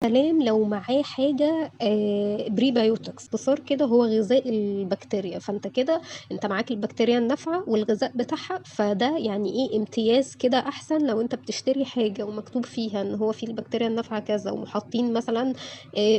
سلام لو معاه حاجة prebiotics، اختصار كده هو غذاء البكتيريا، فأنت كده أنت معاك البكتيريا النافعة والغذاء بتاعها، فده يعني إيه امتياز كده أحسن لو أنت بتشتري حاجة ومكتوب فيها إن هو فيه البكتيريا النافعة كذا، وحاطين مثلا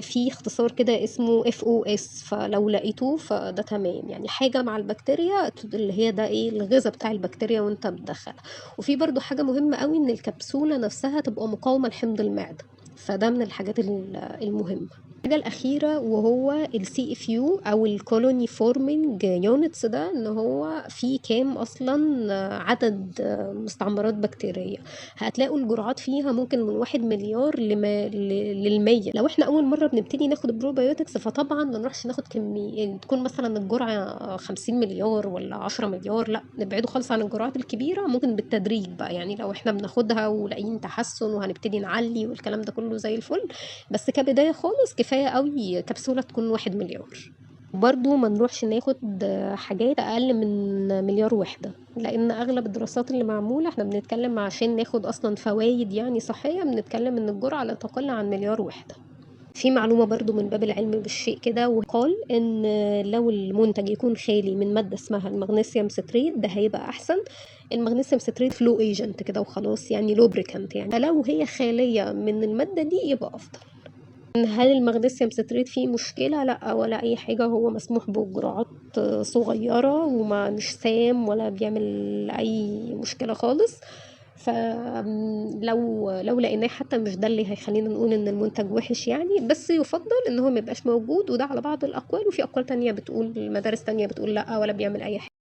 في اختصار كده اسمه FOS، فلو لقيتوه فده تمام، يعني حاجة مع البكتيريا اللي هي ده إيه الغذاء بتاع البكتيريا وأنت بتدخلها. وفي برضو حاجة مهمة قوي إن الكبسولة نفسها تبقى مقاومة لحمض المعدة، فده من الحاجات المهمة. الحاجة الأخيرة وهو ال CFU أو ال Colony Forming Units، ده إن هو فيه كام أصلا عدد مستعمرات بكتيرية. هتلاقوا الجرعات فيها ممكن من 1 مليار لل100. لو احنا أول مرة بنبتدي ناخد بروبيوتكس فطبعا ما نروحش ناخد كمية تكون مثلا الجرعة 50 مليار ولا 10 مليار، لا نبعده خالص عن الجرعات الكبيرة، ممكن بالتدريج بقى، يعني لو احنا بناخدها ولاقيين تحسن وهنبتدي نعلي والكلام ده كله زي الفل، بس كبداية خالص كفاية قوي كبسولة تكون 1 مليار. برضو ما نروحش ناخد حاجات أقل من مليار وحدة، لأن أغلب الدراسات اللي معمولة احنا بنتكلم عشان ناخد أصلا فوايد يعني صحية، بنتكلم إن الجرعة لا تقل عن مليار وحدة. في معلومة برضو من باب العلم بالشيء كده، وقال ان لو المنتج يكون خالي من مادة اسمها المغنيسيوم ستريت ده هيبقى احسن. المغنيسيوم ستريت فلو ايجنت كده وخلاص، يعني لوبريكانت، يعني لو هي خالية من المادة دي يبقى افضل. هل المغنيسيوم ستريت فيه مشكلة؟ لا ولا اي حاجة، هو مسموح بجرعات صغيرة وما مش سام ولا بيعمل اي مشكلة خالص. فلو لقيناه حتى مش ده اللي هيخلينا نقول ان المنتج وحش يعني، بس يفضل ان هو ميبقاش موجود، وده على بعض الاقوال، وفي اقوال تانية بتقول مدارس تانية بتقول لا ولا بيعمل اي حاجة.